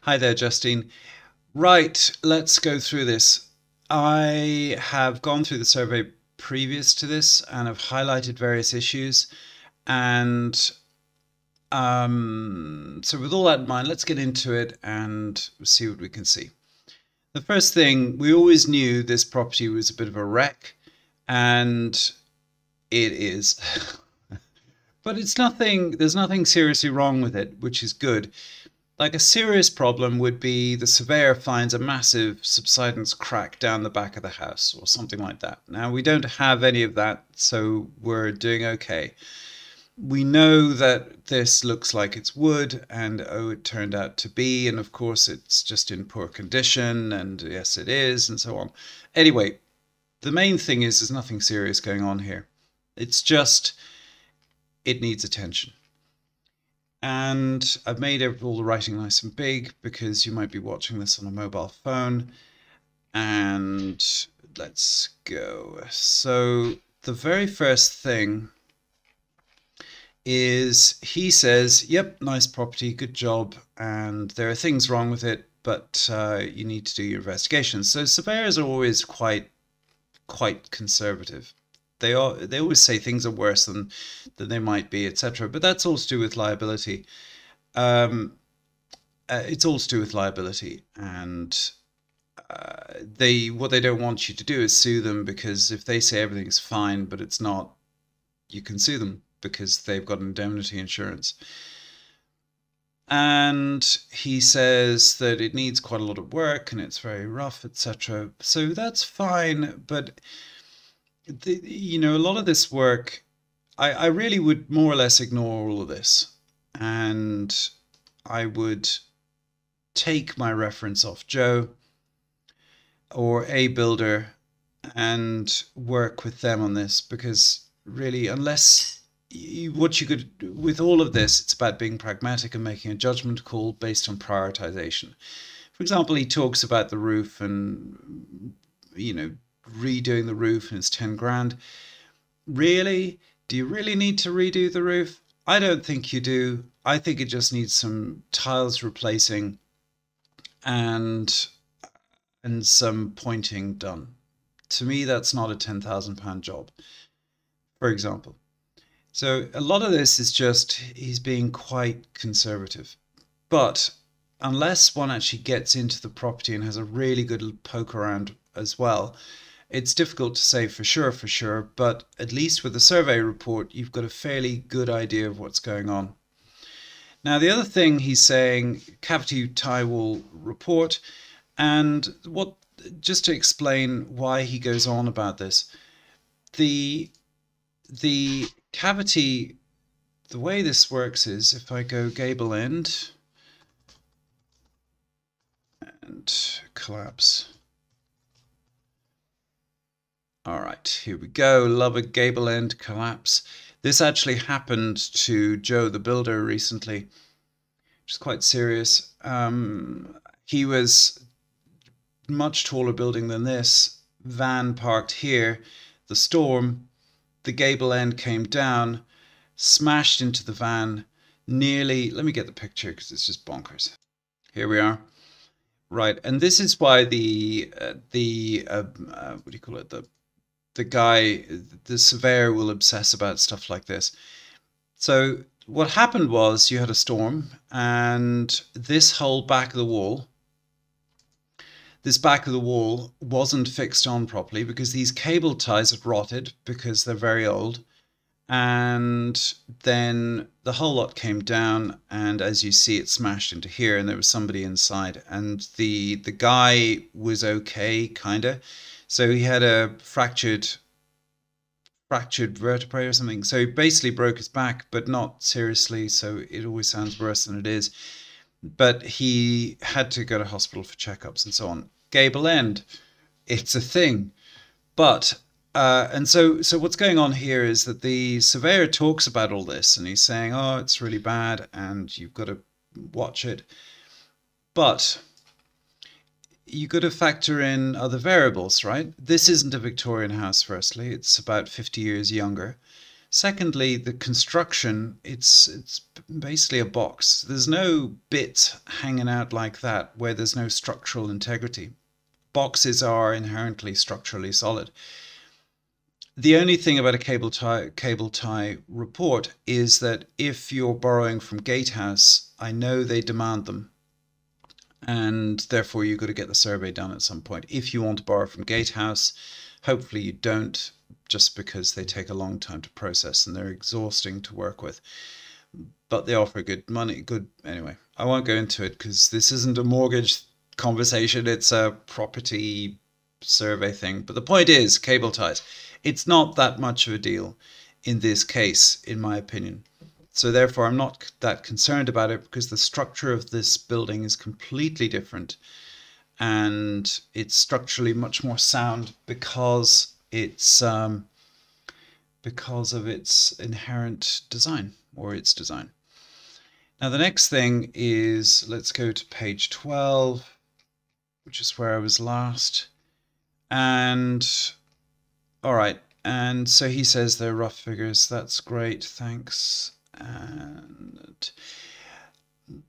Hi there, Justine. Right, let's go through this. I have gone through the survey previous to this and have highlighted various issues. And so, with all that in mind, let's get into it and see what we can see. The first thing, we always knew this property was a bit of a wreck, and it is. But there's nothing seriously wrong with it, which is good. Like a serious problem would be the surveyor finds a massive subsidence crack down the back of the house or something like that. Now, we don't have any of that, so we're doing okay. We know that this looks like it's wood, and oh, it turned out to be, and of course, it's just in poor condition, and yes, it is, and so on. Anyway, the main thing is there's nothing serious going on here. It's just, it needs attention. And I've made all the writing nice and big because you might be watching this on a mobile phone. And let's go. So the very first thing is he says, yep, nice property, good job. And there are things wrong with it, but you need to do your investigations. So surveyors are always quite conservative. They always say things are worse than they might be, etc. But that's all to do with liability. It's all to do with liability, and what they don't want you to do is sue them, because if they say everything's fine but it's not, you can sue them because they've got indemnity insurance. And he says that it needs quite a lot of work and it's very rough, etc. So that's fine, but a lot of this work, I really would more or less ignore all of this, and I would take my reference off Joe or a builder and work with them on this, because really, unless what you could, with all of this, it's about being pragmatic and making a judgment call based on prioritization. For example, he talks about the roof and, redoing the roof, and it's 10 grand. Really? Do you really need to redo the roof? I don't think you do. I think it just needs some tiles replacing and some pointing done. To me, that's not a £10,000 job, for example. So a lot of this is just he's being quite conservative. But unless one actually gets into the property and has a really good poke around as well, it's difficult to say for sure, but at least with the survey report, you've got a fairly good idea of what's going on. Now, the other thing he's saying, cavity tie wall report, and just to explain why he goes on about this, the cavity, the way this works is if I go gable end and collapse. All right, here we go. Love a gable end collapse. This actually happened to Joe the builder recently, which is quite serious. He was much taller building than this. Van parked here. The storm, the gable end came down, smashed into the van, nearly. Let me get the picture because it's just bonkers. Here we are. Right, and this is why what do you call it? The surveyor will obsess about stuff like this. So what happened was you had a storm, and this whole back of the wall, wasn't fixed on properly because these cable ties had rotted because they're very old. And then the whole lot came down, and as you see, it smashed into here, and there was somebody inside, and the guy was okay, kinda. So he had a fractured vertebrae or something. So he basically broke his back, but not seriously. So it always sounds worse than it is. But he had to go to hospital for checkups and so on. Gable end, it's a thing. But and so what's going on here is that the surveyor talks about all this, and he's saying, oh, it's really bad and you've got to watch it. But you got to factor in other variables, right? This isn't a Victorian house, firstly. It's about 50 years younger. Secondly, the construction, it's basically a box. There's no bit hanging out like that where there's no structural integrity. Boxes are inherently structurally solid. The only thing about a cable tie report is that if you're borrowing from Gatehouse, I know they demand them, and therefore you've got to get the survey done at some point. If you want to borrow from Gatehouse, hopefully you don't, just because they take a long time to process and they're exhausting to work with. But they offer good money. Anyway, I won't go into it because this isn't a mortgage conversation. It's a property survey thing. But the point is, cable ties. It's not that much of a deal in this case, in my opinion. So therefore, I'm not that concerned about it because the structure of this building is completely different, and it's structurally much more sound because of its inherent design, or its design. Now the next thing is, let's go to page 12, which is where I was last. And all right, and so he says they're rough figures. That's great, thanks. And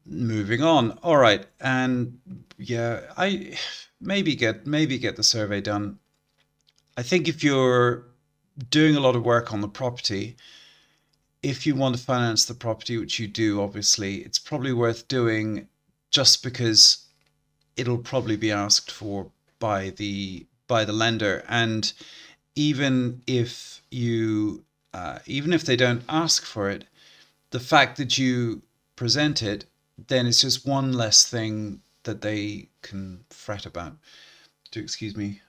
moving on. All right, and yeah, I maybe get the survey done. I think if you're doing a lot of work on the property, if you want to finance the property, which you do, obviously, it's probably worth doing, just because it'll probably be asked for by the lender. And even if they don't ask for it, the fact that you present it, then it's just one less thing that they can fret about. Do excuse me.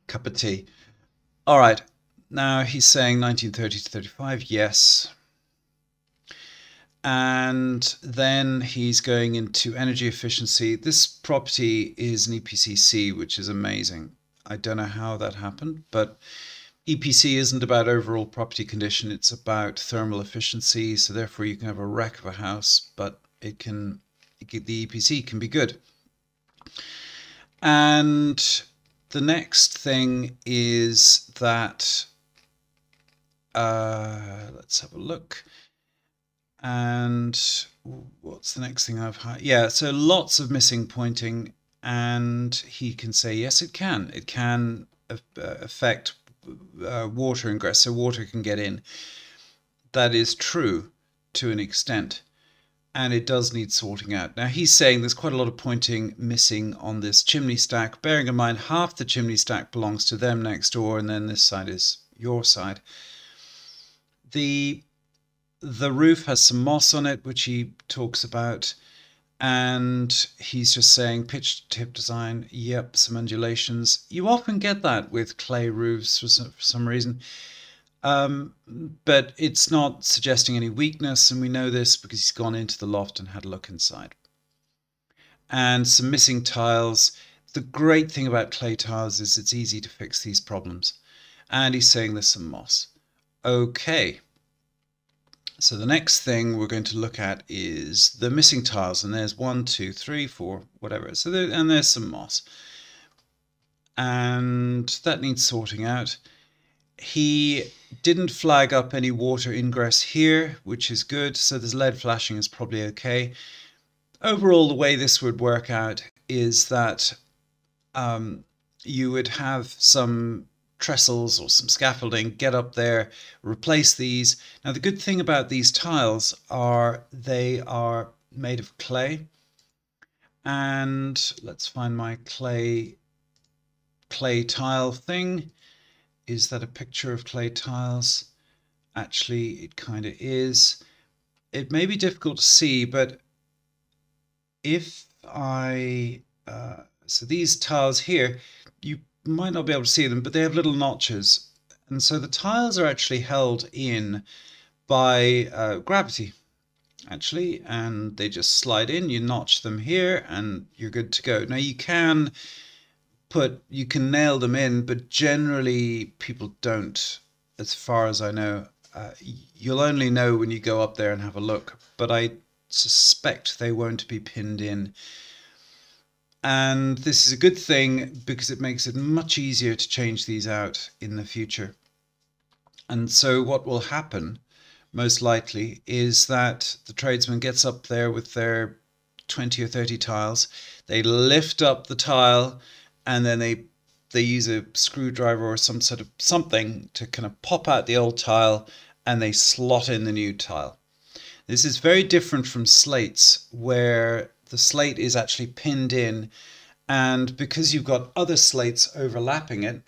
Cup of tea. All right. Now he's saying 1930 to 35. Yes. And then he's going into energy efficiency. This property is an EPCC, which is amazing. I don't know how that happened, but EPC isn't about overall property condition, it's about thermal efficiency, so therefore you can have a wreck of a house, but the EPC can be good. And the next thing is that, let's have a look. And what's the next thing I've had? Yeah, so lots of missing pointing, and he can say, yes, it can. It can affect water ingress, so water can get in. That is true to an extent, and it does need sorting out. Now he's saying there's quite a lot of pointing missing on this chimney stack, bearing in mind half the chimney stack belongs to them next door, and then this side is your side. The roof has some moss on it, which he talks about, and he's just saying pitch tip design. Yep, some undulations. You often get that with clay roofs for some reason, but it's not suggesting any weakness, and we know this because he's gone into the loft and had a look inside. And some missing tiles. The great thing about clay tiles is it's easy to fix these problems, and he's saying there's some moss. Okay. So the next thing we're going to look at is the missing tiles, and there's 1, 2, 3, 4, whatever. So there's some moss, and that needs sorting out. He didn't flag up any water ingress here, which is good. So there's lead flashing is probably okay. Overall, the way this would work out is that you would have some trestles or some scaffolding, get up there, replace these. Now the good thing about these tiles are they are made of clay, and let's find my clay tile thing. Is that a picture of clay tiles? Actually, it kind of is. It may be difficult to see, but if I so these tiles here, you might not be able to see them, but they have little notches, and so the tiles are actually held in by gravity, actually, and they just slide in. You notch them here and you're good to go. Now you can nail them in, but generally people don't, as far as I know. You'll only know when you go up there and have a look, but I suspect they won't be pinned in. And this is a good thing because it makes it much easier to change these out in the future. And so what will happen most likely is that the tradesman gets up there with their 20 or 30 tiles, they lift up the tile, and then they use a screwdriver or some sort of something to kind of pop out the old tile, and they slot in the new tile. This is very different from slates, where the slate is actually pinned in, and because you've got other slates overlapping it,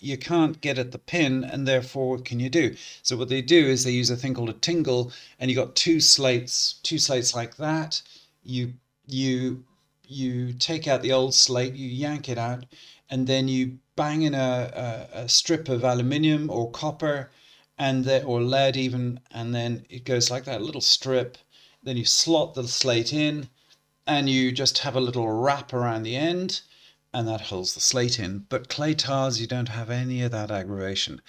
you can't get at the pin, and therefore what can you do? So what they do is they use a thing called a tingle, and you got two slates like that. You take out the old slate, you yank it out, and then you bang in a strip of aluminium or copper, or lead even, and then it goes like that, a little strip. Then you slot the slate in, and you just have a little wrap around the end, and that holds the slate in. But clay tiles, you don't have any of that aggravation,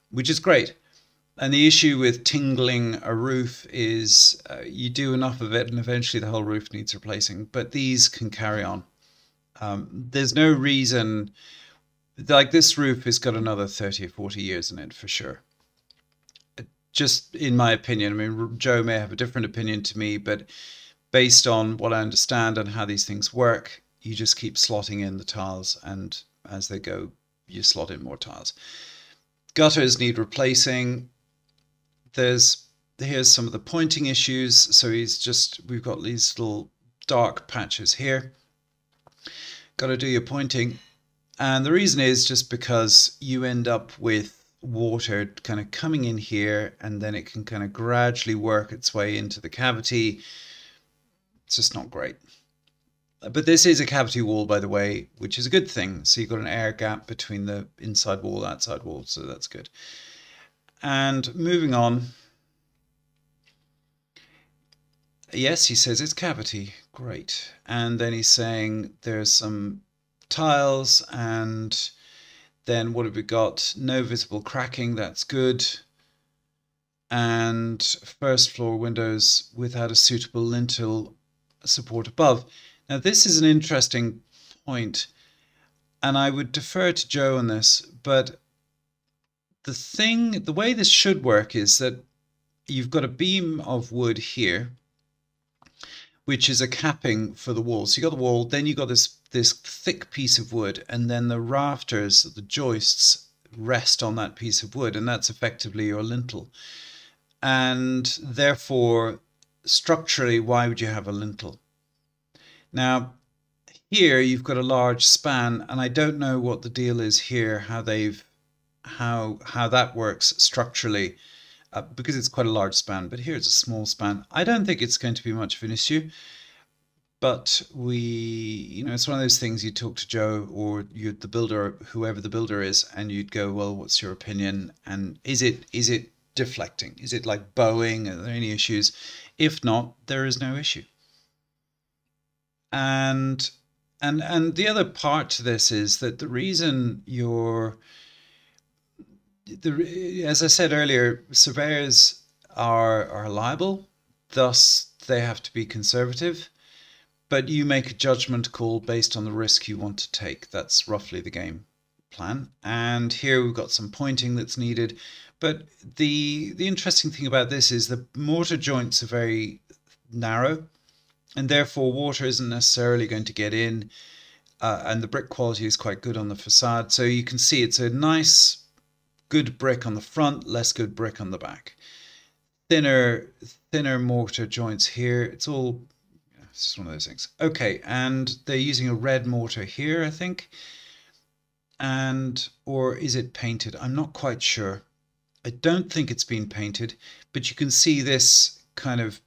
which is great. And the issue with tingling a roof is you do enough of it and eventually the whole roof needs replacing. But these can carry on. There's no reason, like this roof has got another 30 or 40 years in it for sure. Just in my opinion. I mean, Joe may have a different opinion to me, but based on what I understand and how these things work, you just keep slotting in the tiles, and as they go, you slot in more tiles. Gutters need replacing. Here's some of the pointing issues. So we've got these little dark patches here. Got to do your pointing. And the reason is just because you end up with water kind of coming in here, and then it can kind of gradually work its way into the cavity. It's just not great. But this is a cavity wall, by the way, which is a good thing. So you've got an air gap between the inside wall, outside wall, so that's good. And moving on. Yes, he says it's cavity. Great. And then he's saying there's some tiles, and then what have we got? No visible cracking, that's good. And first floor windows without a suitable lintel support above. Now this is an interesting point, and I would defer to Joe on this, but the way this should work is that you've got a beam of wood here, which is a capping for the wall. So you got the wall, then you got this thick piece of wood, and then the rafters, the joists, rest on that piece of wood, and that's effectively your lintel. And therefore, structurally, why would you have a lintel? Now, here you've got a large span, and I don't know what the deal is here, how that works structurally, because it's quite a large span, but here it's a small span. I don't think it's going to be much of an issue, but it's one of those things you talk to Joe or the builder, whoever the builder is, and you'd go, well, what's your opinion? And is it deflecting? Is it like bowing? Are there any issues? If not, there is no issue. And the other part to this is that the reason as I said earlier, surveyors are liable, thus they have to be conservative, but you make a judgment call based on the risk you want to take. That's roughly the game plan. And here we've got some pointing that's needed, but the interesting thing about this is the mortar joints are very narrow, and therefore water isn't necessarily going to get in, and the brick quality is quite good on the facade. So you can see it's a nice, good brick on the front, less good brick on the back. Thinner mortar joints here. It's just one of those things. Okay, and they're using a red mortar here, I think. Or is it painted? I'm not quite sure. I don't think it's been painted, but you can see this kind of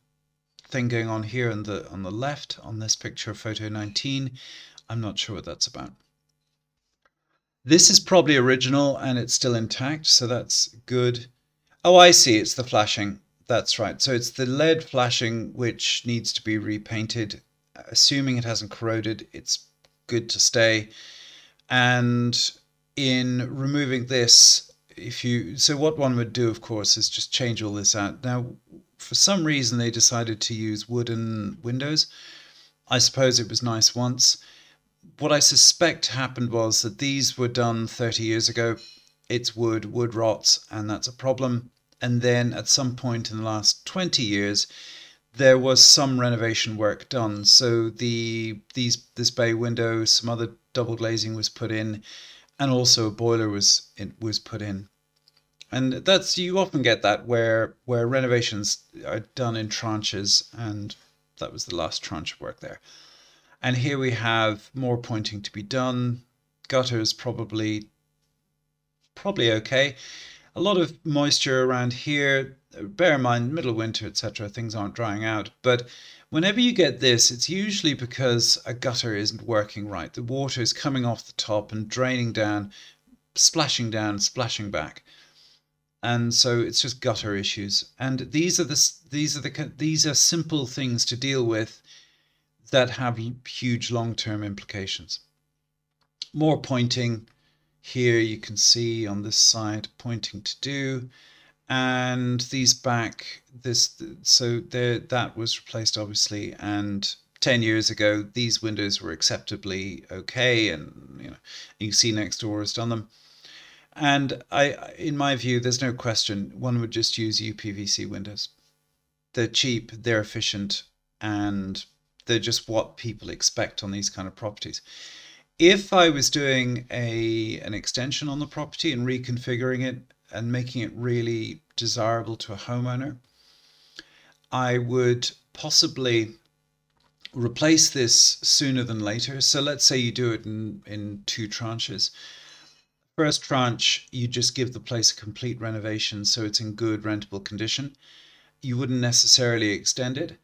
thing going on here on the left on this picture, photo 19. I'm not sure what that's about. This is probably original and it's still intact, so that's good. Oh, I see, it's the flashing. That's right. So it's the lead flashing which needs to be repainted. Assuming it hasn't corroded, it's good to stay. And in removing this, so what one would do, of course, is just change all this out. Now, for some reason, they decided to use wooden windows. I suppose it was nice once. What I suspect happened was that these were done 30 years ago. It's wood, wood rots, and that's a problem. And then at some point in the last 20 years, there was some renovation work done. So this bay window, some other double glazing was put in, and also a boiler was put in. And that's, you often get that where renovations are done in tranches, and that was the last tranche of work there. And here we have more pointing to be done. Gutters probably okay. A lot of moisture around here. Bear in mind, middle of winter, etc., things aren't drying out. But whenever you get this, it's usually because a gutter isn't working right. The water is coming off the top and draining down, splashing back. And so it's just gutter issues. And these are simple things to deal with that have huge long-term implications. More pointing. Here you can see on this side pointing to do, and these back, so there, that was replaced obviously, and 10 years ago these windows were acceptably okay, and you can see next door has done them. And in my view, there's no question one would just use UPVC windows. They're cheap, they're efficient, and they're just what people expect on these kind of properties. If I was doing an extension on the property and reconfiguring it and making it really desirable to a homeowner, I would possibly replace this sooner than later. So let's say you do it in two tranches. First tranche, you just give the place a complete renovation so it's in good rentable condition. You wouldn't necessarily extend it,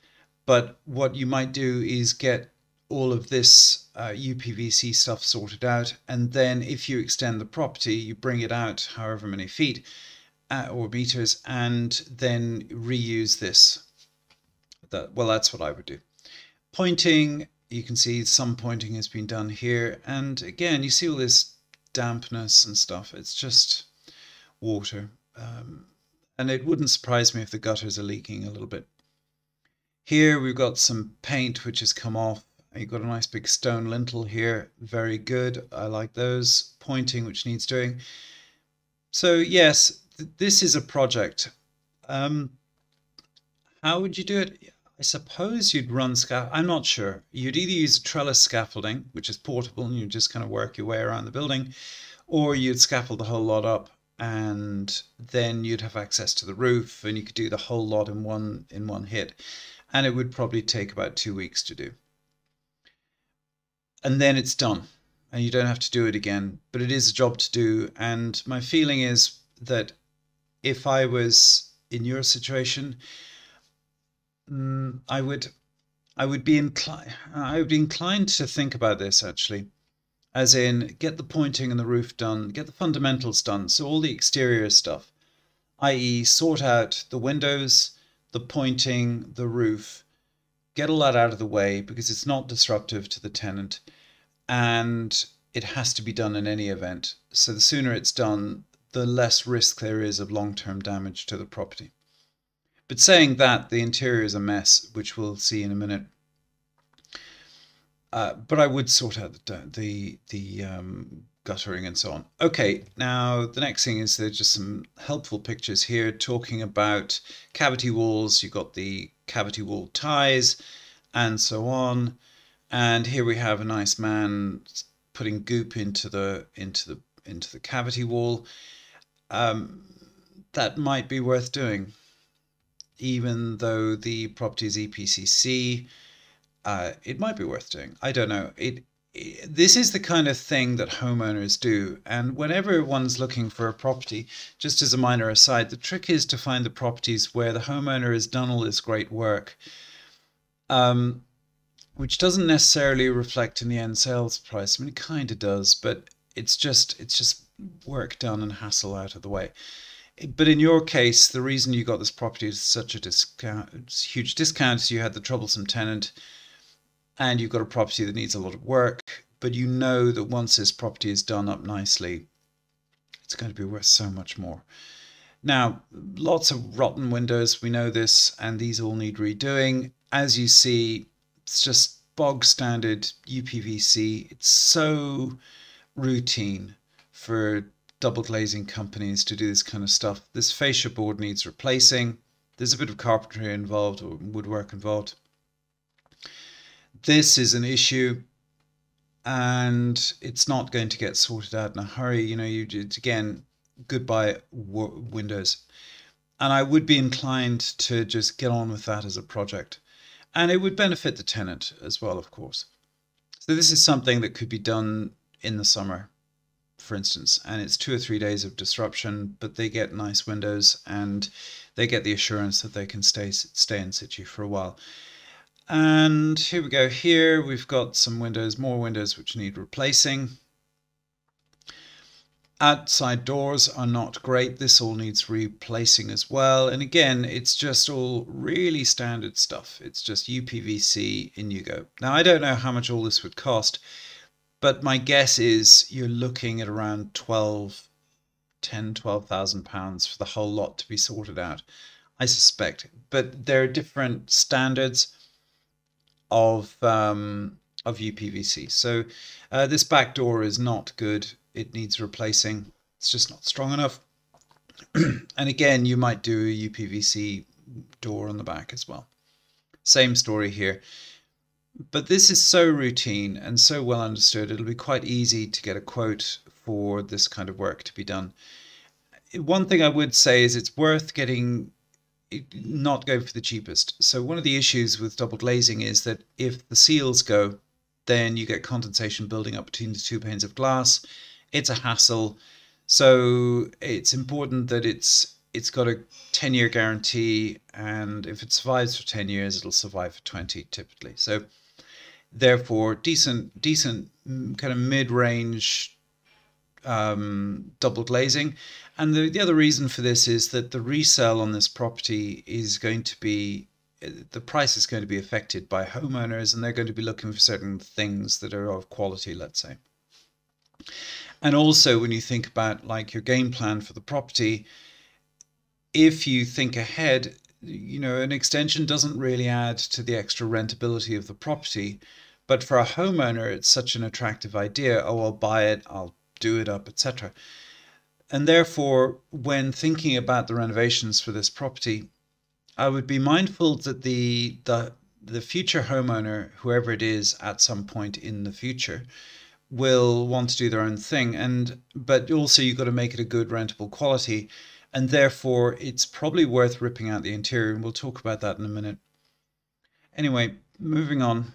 but what you might do is get all of this UPVC stuff sorted out, and then if you extend the property, you bring it out however many feet or meters, and then reuse this. Well, that's what I would do. Pointing, you can see some pointing has been done here, and again you see all this dampness and stuff. It's just water, and it wouldn't surprise me if the gutters are leaking a little bit. Here we've got some paint which has come off. You've got a nice big stone lintel here, very good. I like those. Pointing which needs doing. So yes, this is a project. How would you do it? I suppose you'd run I'm not sure. You'd either use trellis scaffolding, which is portable and you just kind of work your way around the building, or you'd scaffold the whole lot up, and then you'd have access to the roof and you could do the whole lot in one hit. And it would probably take about 2 weeks to do. And then it's done and you don't have to do it again, but it is a job to do. And my feeling is that if I was in your situation, I would be inclined to think about this actually, as in get the pointing and the roof done, get the fundamentals done, so all the exterior stuff, i.e. sort out the windows, the pointing, the roof, get all that out of the way because it's not disruptive to the tenant and it has to be done in any event. So the sooner it's done, the less risk there is of long-term damage to the property. But saying that, the interior is a mess, which we'll see in a minute. But I would sort out the guttering and so on. Okay, now the next thing is there's just some helpful pictures here talking about cavity walls. You've got the cavity wall ties and so on. And here we have a nice man putting goop into the cavity wall. That might be worth doing, even though the property is EPCC. It might be worth doing. I don't know. This is the kind of thing that homeowners do, and whenever one's looking for a property, just as a minor aside, the trick is to find the properties where the homeowner has done all this great work, which doesn't necessarily reflect in the end sales price. I mean, it kind of does, but it's just work done and hassle out of the way. But in your case, the reason you got this property at such a huge discount is you had the troublesome tenant, and you've got a property that needs a lot of work, but you know that once this property is done up nicely, it's going to be worth so much more. Now, lots of rotten windows, we know this, and these all need redoing. As you see, it's just bog standard UPVC. It's so routine for double glazing companies to do this kind of stuff. This fascia board needs replacing. There's a bit of carpentry involved or woodwork involved. This is an issue, and it's not going to get sorted out in a hurry. You know, again, goodbye windows. And I would be inclined to just get on with that as a project. And it would benefit the tenant as well, of course. So this is something that could be done in the summer, for instance, and it's 2 or 3 days of disruption, but they get nice windows and they get the assurance that they can stay in situ for a while. And here we go. Here we've got some windows, more windows which need replacing. Outside doors are not great. This all needs replacing as well. And again, it's just all really standard stuff. It's just UPVC, in you go. Now, I don't know how much all this would cost, but my guess is you're looking at around 12,000 pounds for the whole lot to be sorted out, I suspect. But there are different standards of UPVC. So this back door is not good. It needs replacing. It's just not strong enough. And again, you might do a UPVC door on the back as well. Same story here. But this is so routine and so well understood. It'll be quite easy to get a quote for this kind of work to be done. One thing I would say is it's worth not going for the cheapest. So one of the issues with double glazing is that if the seals go, then you get condensation building up between the two panes of glass. It's a hassle. So it's important that it's got a 10-year guarantee, and if it survives for 10 years, it'll survive for 20 typically. So therefore, decent kind of mid-range double glazing. And the other reason for this is that the resale on this property is going to be, the price is going to be affected by homeowners, and they're going to be looking for certain things that are of quality, let's say. And also when you think about like your game plan for the property, if you think ahead, you know, an extension doesn't really add to the extra rentability of the property. But for a homeowner, it's such an attractive idea. Oh, I'll buy it, I'll do it up, etc. And therefore, when thinking about the renovations for this property, I would be mindful that the future homeowner, whoever it is at some point in the future, will want to do their own thing. But also you've got to make it a good rentable quality. And therefore, it's probably worth ripping out the interior. And we'll talk about that in a minute. Anyway, moving on.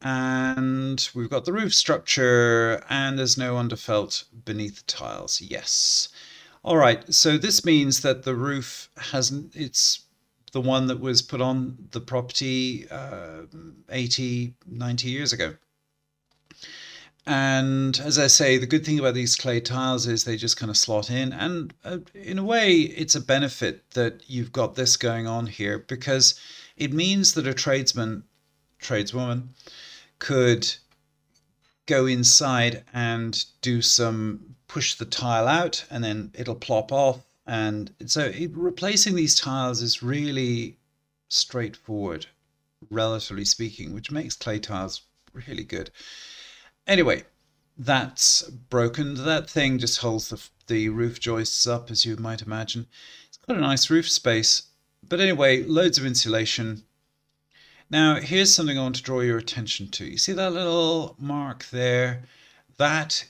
And we've got the roof structure, and there's no underfelt beneath the tiles. Yes. All right. So this means that the roof it's the one that was put on the property 80, 90 years ago. And as I say, the good thing about these clay tiles is they just kind of slot in. And in a way, it's a benefit that you've got this going on here, because it means that a tradeswoman could go inside and push the tile out, and then it'll plop off. And so replacing these tiles is really straightforward, relatively speaking, which makes clay tiles really good. Anyway, that's broken. That thing just holds the roof joists up, as you might imagine. It's got a nice roof space. But anyway, loads of insulation. Now, here's something I want to draw your attention to. You see that little mark there? That's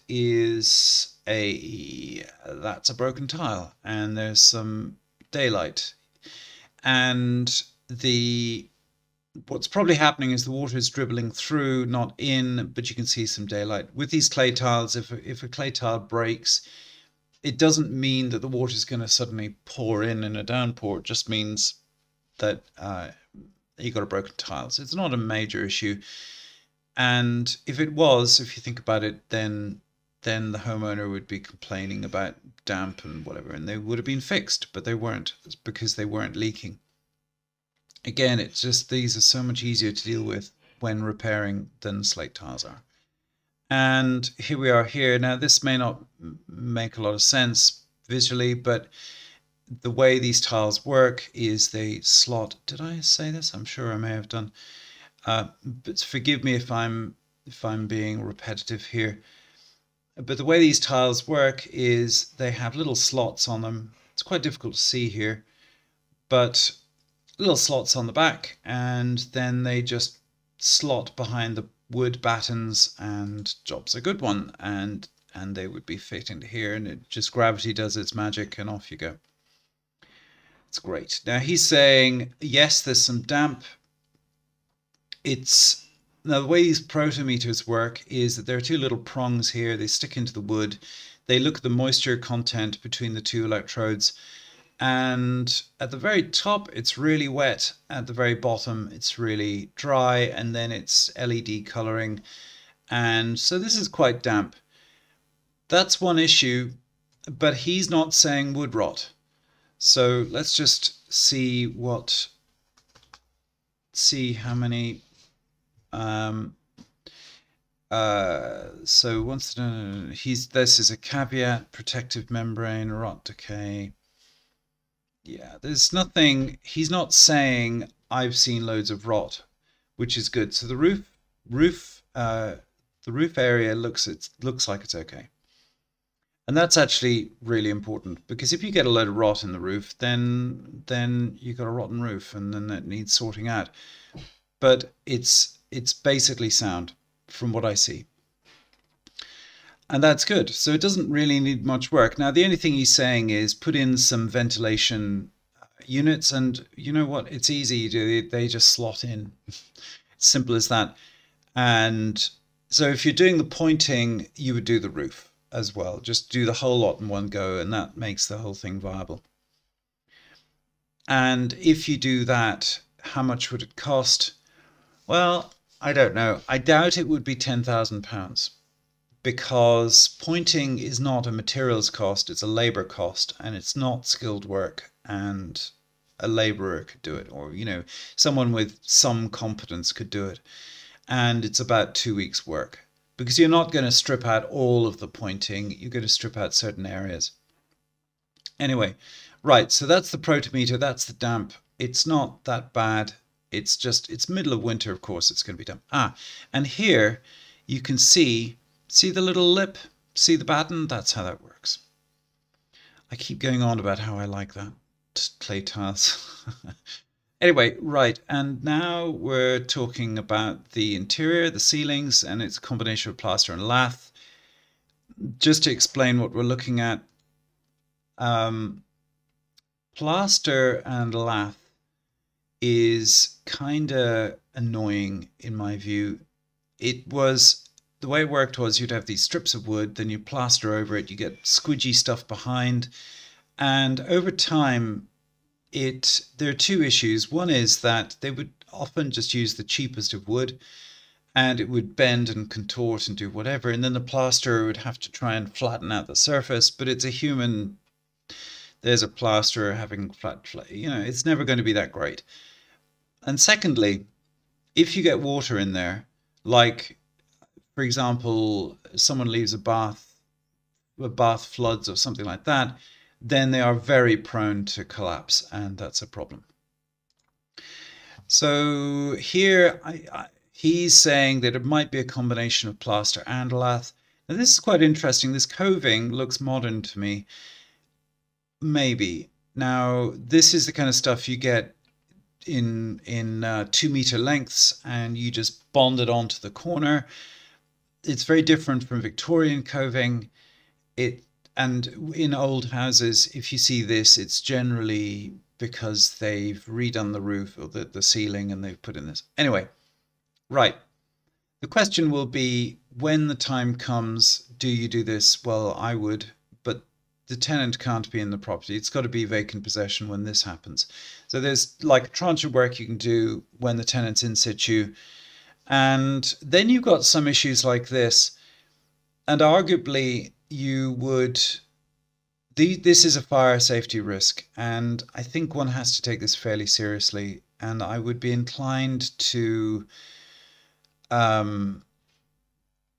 a broken tile, and there's some daylight. And what's probably happening is the water is dribbling through, not in, but you can see some daylight. With these clay tiles, if a clay tile breaks, it doesn't mean that the water is going to suddenly pour in a downpour. It just means that you got a broken tile. So it's not a major issue. And if it was, if you think about it, then the homeowner would be complaining about damp and whatever, and they would have been fixed, but they weren't, because they weren't leaking. Again, it's just these are so much easier to deal with when repairing than slate tiles are. And here we are here. Now, this may not make a lot of sense visually, but the way these tiles work is they slot. Did I say this? I'm sure I may have done. But forgive me if I'm being repetitive here. But the way these tiles work is they have little slots on them. It's quite difficult to see here, but little slots on the back, and then they just slot behind the wood battens, and job's a good one. And they would be fit into here, and it just gravity does its magic, and off you go. It's great. Now he's saying, yes, there's some damp. Now the way these protometers work is that there are two little prongs here. They stick into the wood. They look at the moisture content between the two electrodes. And at the very top, it's really wet. At the very bottom, it's really dry. And then it's LED coloring. And so this is quite damp. That's one issue, but he's not saying wood rot. So let's just see how many. So once this is a caveat: protective membrane, rot, decay. Yeah, there's nothing. He's not saying I've seen loads of rot, which is good. So the roof area looks like it's okay. And that's actually really important, because if you get a load of rot in the roof, then you've got a rotten roof, and then that needs sorting out. But it's basically sound from what I see. And that's good. So it doesn't really need much work. Now, the only thing he's saying is put in some ventilation units, and you know what? It's easy. They just slot in. Simple as that. And so if you're doing the pointing, you would do the roof as well. Just do the whole lot in one go, and that makes the whole thing viable. And if you do that, how much would it cost? Well, I don't know. I doubt it would be £10,000, because pointing is not a materials cost, it's a labor cost, and it's not skilled work, and a laborer could do it, or someone with some competence could do it. And it's about 2 weeks work, because you're not going to strip out all of the pointing, you're going to strip out certain areas. Anyway, right, so that's the protometer, that's the damp. It's not that bad. It's middle of winter, of course, it's going to be damp. And here you can see the little lip, see the batten? That's how that works. I keep going on about how I like that clay tiles. Anyway, right, and now we're talking about the interior, the ceilings, and it's a combination of plaster and lath. Just to explain what we're looking at, plaster and lath is kind of annoying in my view. The way it worked was you'd have these strips of wood, then you plaster over it, you get squidgy stuff behind, and over time there are two issues. One is that they would often just use the cheapest of wood, and it would bend and contort and do whatever, and then the plasterer would have to try and flatten out the surface. But it's a human, there's a plasterer having it's never going to be that great. And secondly, if you get water in there, like for example, someone leaves a bath floods or something like that, then they are very prone to collapse, and that's a problem. So here he's saying that it might be a combination of plaster and lath. Now this is quite interesting. This coving looks modern to me. Maybe. Now this is the kind of stuff you get in 2 meter lengths, and you just bond it onto the corner. It's very different from Victorian coving. And in old houses, if you see this, it's generally because they've redone the roof or the ceiling, and they've put in this. Anyway, right. The question will be, when the time comes, do you do this? Well, I would, but the tenant can't be in the property. It's got to be vacant possession when this happens. So there's like a tranche of work you can do when the tenant's in situ. And then you've got some issues like this. And arguably, this is a fire safety risk, and I think one has to take this fairly seriously, and I would be inclined to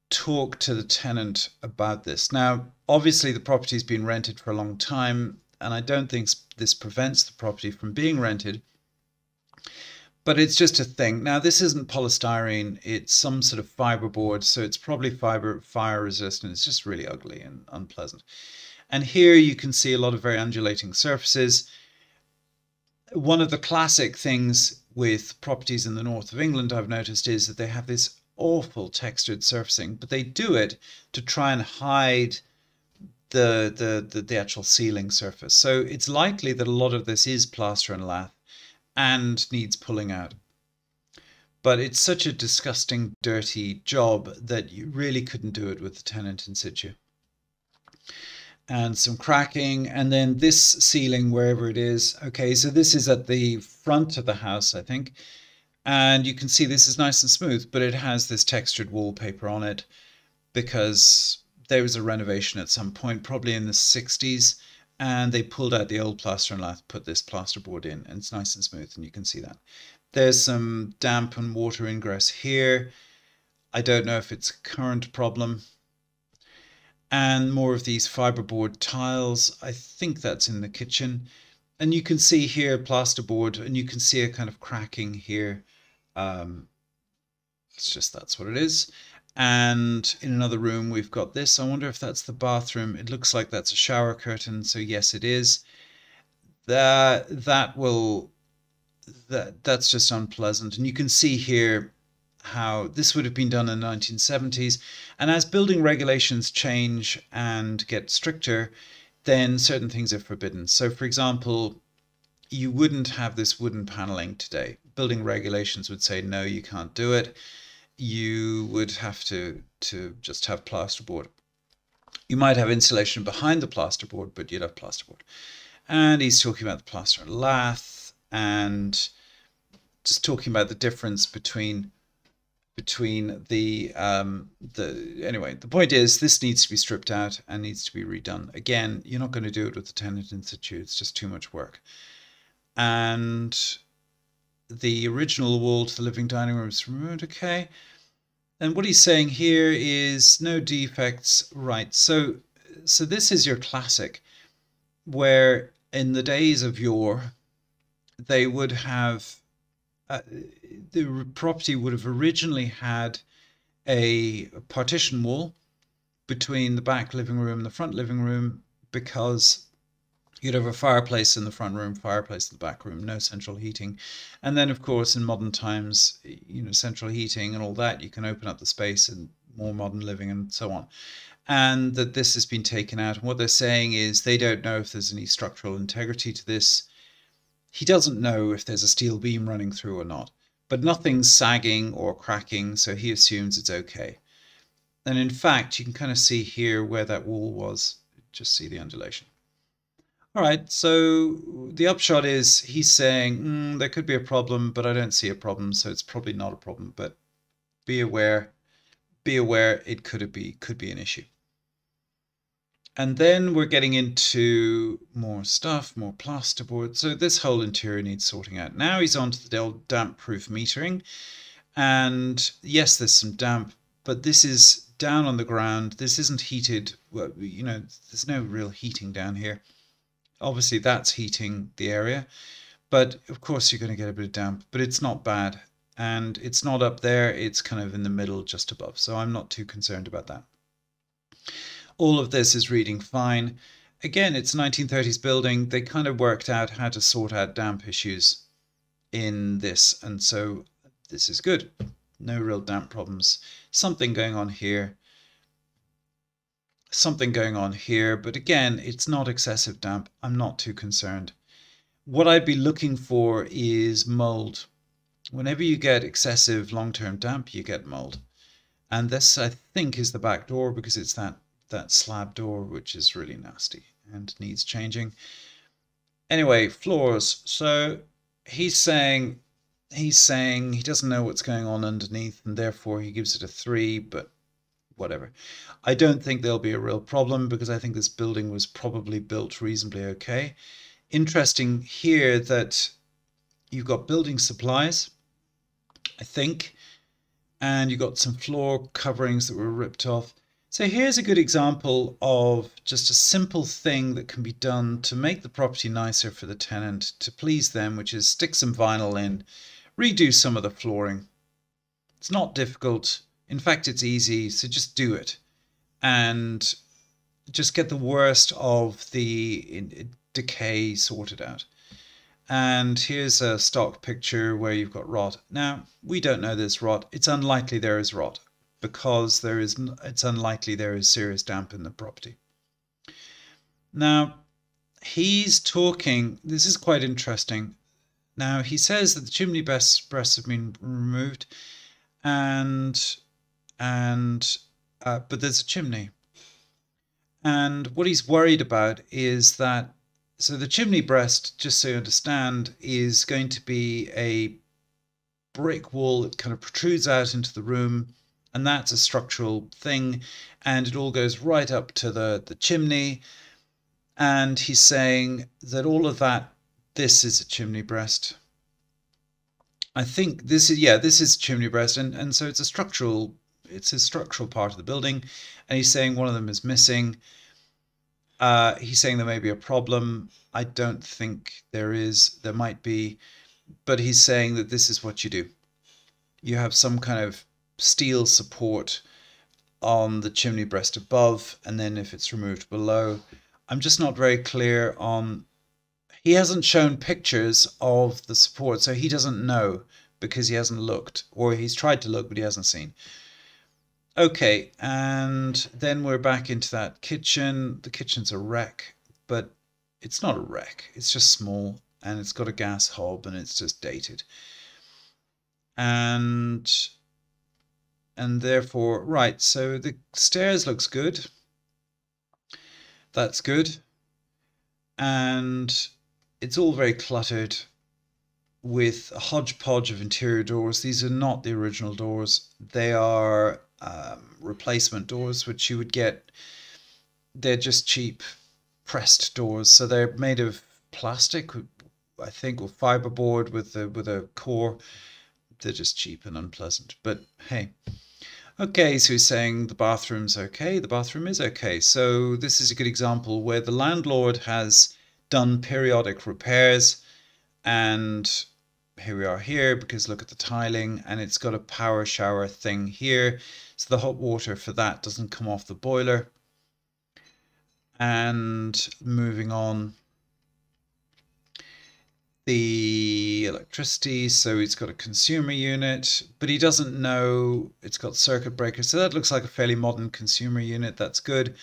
talk to the tenant about this. Now, obviously the property's been rented for a long time, and I don't think this prevents the property from being rented, but it's just a thing. Now, this isn't polystyrene, it's some sort of fiberboard, so it's probably fire resistant. It's just really ugly and unpleasant. And here you can see a lot of very undulating surfaces. One of the classic things with properties in the north of England I've noticed is that they have this awful textured surfacing, but they do it to try and hide the actual ceiling surface. So it's likely that a lot of this is plaster and lath and needs pulling out. But it's such a disgusting, dirty job that you really couldn't do it with the tenant in situ. And some cracking, and then this ceiling, wherever it is. Okay, so this is at the front of the house, I think. And you can see this is nice and smooth, but it has this textured wallpaper on it because there was a renovation at some point, probably in the 60s, and they pulled out the old plaster and lath, put this plasterboard in, and it's nice and smooth, and you can see that. There's some damp and water ingress here. I don't know if it's a current problem. And more of these fiberboard tiles. I think that's in the kitchen. And you can see here plasterboard, and you can see a kind of cracking here. It's just that's what it is. And in another room we've got this. I wonder if that's the bathroom. It looks like that's a shower curtain, so yes it is. That's just unpleasant. And you can see here how this would have been done in the 1970s. And as building regulations change and get stricter, then certain things are forbidden. So for example, you wouldn't have this wooden paneling today. Building regulations would say, no, you can't do it. You would have to just have plasterboard. You might have insulation behind the plasterboard, but you'd have plasterboard. And he's talking about the plaster and lath, and just talking about the difference between the anyway, the point is this needs to be stripped out and needs to be redone. Again, you're not going to do it with the tenant in situ. It's just too much work. And the original wall to the living dining room is removed. Okay. And what he's saying here is no defects. Right. So this is your classic, where in the days of yore, they would have the property would have originally had a partition wall between the back living room and the front living room, because you'd have a fireplace in the front room, fireplace in the back room, no central heating. And then, of course, in modern times, you know, central heating and all that, you can open up the space and more modern living and so on. And that this has been taken out. And what they're saying is they don't know if there's any structural integrity to this. He doesn't know if there's a steel beam running through or not, but nothing's sagging or cracking, so he assumes it's okay. And in fact, you can kind of see here where that wall was. Just see the undulation. All right, so the upshot is he's saying there could be a problem, but I don't see a problem, so it's probably not a problem. But be aware it could be an issue. And then we're getting into more stuff, more plasterboard. So this whole interior needs sorting out. Now he's on to the damp-proof metering. And yes, there's some damp, but this is down on the ground. This isn't heated. Well, you know, there's no real heating down here. Obviously, that's heating the area. But of course, you're going to get a bit of damp, but it's not bad. And it's not up there. It's kind of in the middle, just above. So I'm not too concerned about that. All of this is reading fine. Again, it's 1930s building. They kind of worked out how to sort out damp issues in this. And so this is good. No real damp problems. Something going on here. Something going on here. But again, it's not excessive damp. I'm not too concerned. What I'd be looking for is mold. Whenever you get excessive long-term damp, you get mold. And this, I think, is the back door, because it's that slab door, which is really nasty and needs changing. Anyway, floors. So he's saying he doesn't know what's going on underneath, and therefore he gives it a 3, but whatever. I don't think there'll be a real problem, because I think this building was probably built reasonably okay. Interesting here that you've got building supplies, I think, and you've got some floor coverings that were ripped off. So here's a good example of just a simple thing that can be done to make the property nicer for the tenant, to please them, which is stick some vinyl in, redo some of the flooring. It's not difficult. In fact, it's easy, so just do it. And just get the worst of the decay sorted out. And here's a stock picture where you've got rot. Now, we don't know there's rot. It's unlikely there is rot because it's unlikely there is serious damp in the property. Now, he's talking, this is quite interesting. Now, he says that the chimney breasts have been removed but there's a chimney. And what he's worried about is that, so the chimney breast, just so you understand, is going to be a brick wall that kind of protrudes out into the room, and that's a structural thing, and it all goes right up to the chimney. And he's saying that all of that, this is a chimney breast. I think this is, yeah, this is chimney breast, and so it's a structural part of the building, and he's saying one of them is missing. He's saying there may be a problem. I don't think there is. There might be, but he's saying that this is what you do. You have some kind of steel support on the chimney breast above, and then if it's removed below. I'm just not very clear on, he hasn't shown pictures of the support, so he doesn't know because he hasn't looked, or he's tried to look, but he hasn't seen. Okay, and then we're back into that kitchen. The kitchen's a wreck, but it's not a wreck. It's just small, and it's got a gas hob, and it's just dated. And therefore, right, so the stairs looks good. That's good. And it's all very cluttered with a hodgepodge of interior doors. These are not the original doors. They are replacement doors, which you would get. They're just cheap pressed doors. So they're made of plastic, I think, or fiberboard with a core. They're just cheap and unpleasant. But hey. Okay, so he's saying the bathroom's okay. The bathroom is okay. So this is a good example where the landlord has done periodic repairs, and here we are here, because look at the tiling, and it's got a power shower thing here. So the hot water for that doesn't come off the boiler. And moving on, the electricity, so he's got a consumer unit, but he doesn't know it's got circuit breakers. So that looks like a fairly modern consumer unit. That's good.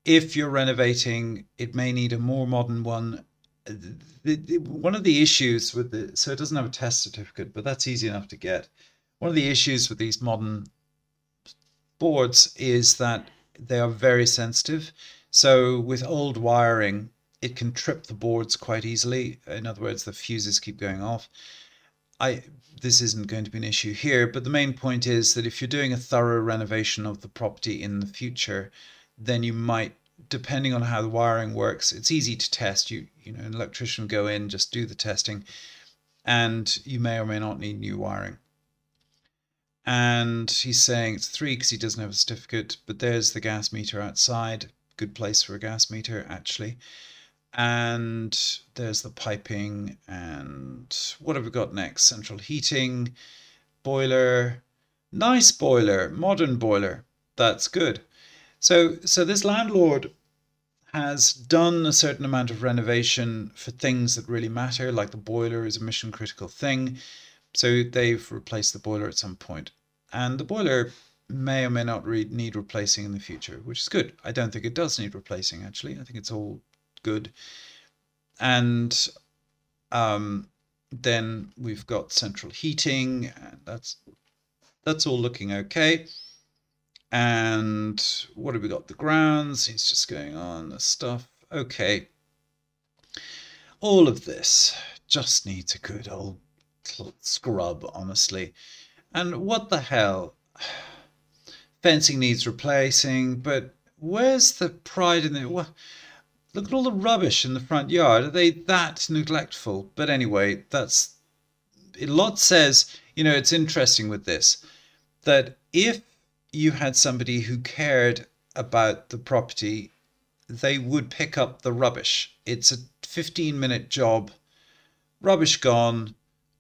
If you're renovating, it may need a more modern one. One of the issues with it, so it doesn't have a test certificate, but that's easy enough to get. One of the issues with these modern boards is that they are very sensitive. So with old wiring, it can trip the boards quite easily. In other words, the fuses keep going off. This isn't going to be an issue here, but the main point is that if you're doing a thorough renovation of the property in the future, then you might, depending on how the wiring works, it's easy to test. You know, an electrician will go in, just do the testing, and you may or may not need new wiring. And he's saying it's 3 because he doesn't have a certificate, but there's the gas meter outside. Good place for a gas meter, actually. And there's the piping, and what have we got next? Central heating, boiler, nice boiler, modern boiler. That's good. So this landlord has done a certain amount of renovation for things that really matter, like the boiler is a mission critical thing. So they've replaced the boiler at some point. And the boiler may or may not need replacing in the future, which is good. I don't think it does need replacing, actually. I think it's all good. And then we've got central heating, and that's all looking okay. And what have we got? The grounds, he's just going on the stuff. Okay. All of this just needs a good old scrub, honestly. And what the hell? Fencing needs replacing, but where's the pride in it? What? Look at all the rubbish in the front yard. Are they that neglectful? But anyway, that's... A lot says, you know, it's interesting with this, that if you had somebody who cared about the property, they would pick up the rubbish. It's a 15-minute job. Rubbish gone,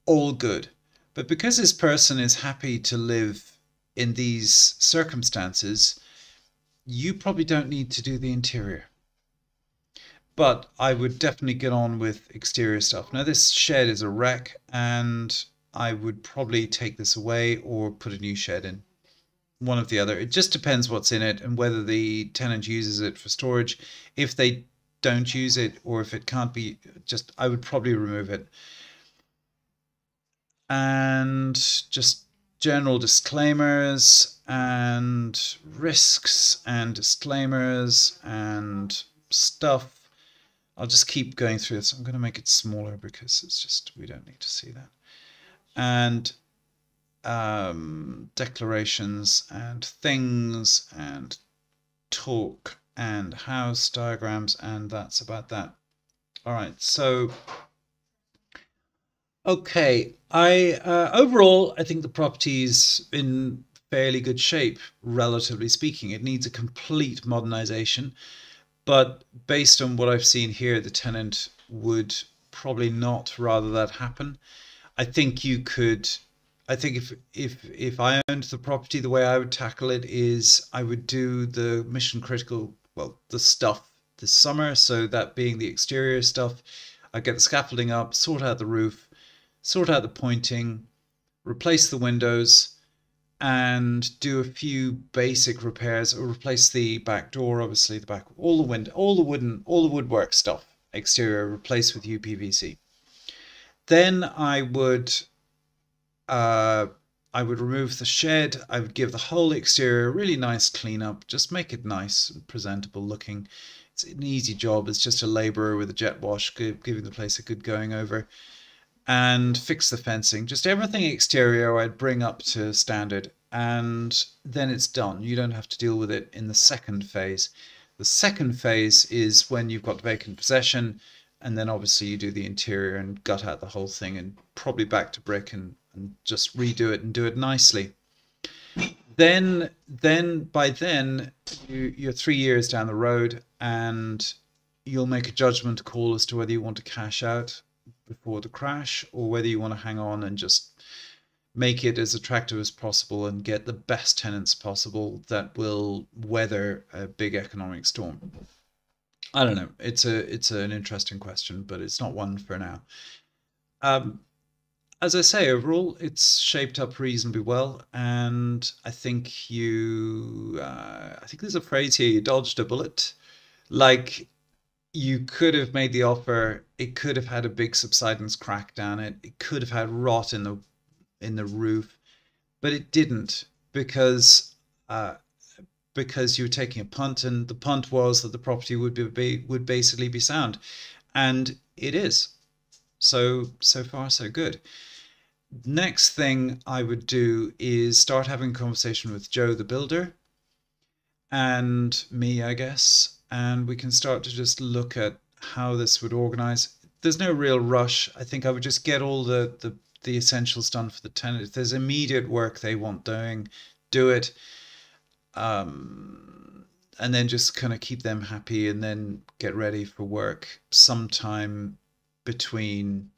all good. But because this person is happy to live in these circumstances, you probably don't need to do the interior. But I would definitely get on with exterior stuff. Now, this shed is a wreck, and I would probably take this away or put a new shed in. One of the other. It just depends what's in it and whether the tenant uses it for storage. If they don't use it, or if it can't be, just I would probably remove it. And just general disclaimers and risks and disclaimers and stuff. I'll just keep going through this. I'm going to make it smaller because it's just, we don't need to see that. And declarations and things and talk and house diagrams, and that's about that. All right, so okay, overall I think the property's in fairly good shape, relatively speaking. It needs a complete modernization, but based on what I've seen here, the tenant would probably not rather that happen. I think you could, I think if I owned the property, the way I would tackle it is I would do the mission critical, well, the stuff this summer. So that being the exterior stuff, I'd get the scaffolding up, sort out the roof, sort out the pointing, replace the windows, and do a few basic repairs, or replace the back door, obviously the back, all the window, all the woodwork stuff, exterior, replace with UPVC. Then I would remove the shed. I would give the whole exterior a really nice clean up, just make it nice and presentable looking. It's an easy job. It's just a labourer with a jet wash, giving the place a good going over, and fix the fencing. Just everything exterior I'd bring up to standard, and then it's done. You don't have to deal with it in the second phase. The second phase is when you've got vacant possession, and then obviously you do the interior and gut out the whole thing and probably back to brick and just redo it and do it nicely. Then by then you're 3 years down the road, and you'll make a judgment call as to whether you want to cash out before the crash or whether you want to hang on and just make it as attractive as possible and get the best tenants possible that will weather a big economic storm. I don't know. It's an interesting question, but it's not one for now. As I say, overall, it's shaped up reasonably well, and I think I think there's a phrase here: you dodged a bullet. Like, you could have made the offer. It could have had a big subsidence crack down it. It could have had rot in the roof, but it didn't, because you were taking a punt, and the punt was that the property would basically be sound, and it is. So far so good. Next thing I would do is start having a conversation with Joe the builder and me, I guess, and we can start to just look at how this would organize. There's no real rush. I think I would just get all the essentials done for the tenant. If there's immediate work they want doing, do it. And then just kind of keep them happy, and then get ready for work sometime between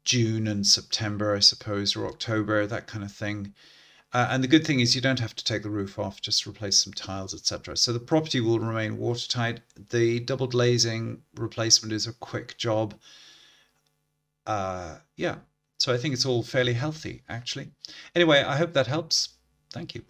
June and September, I suppose, or October, that kind of thing. And the good thing is you don't have to take the roof off, just replace some tiles, etc. So the property will remain watertight. The double glazing replacement is a quick job. Yeah, so I think it's all fairly healthy, actually. Anyway, I hope that helps. Thank you.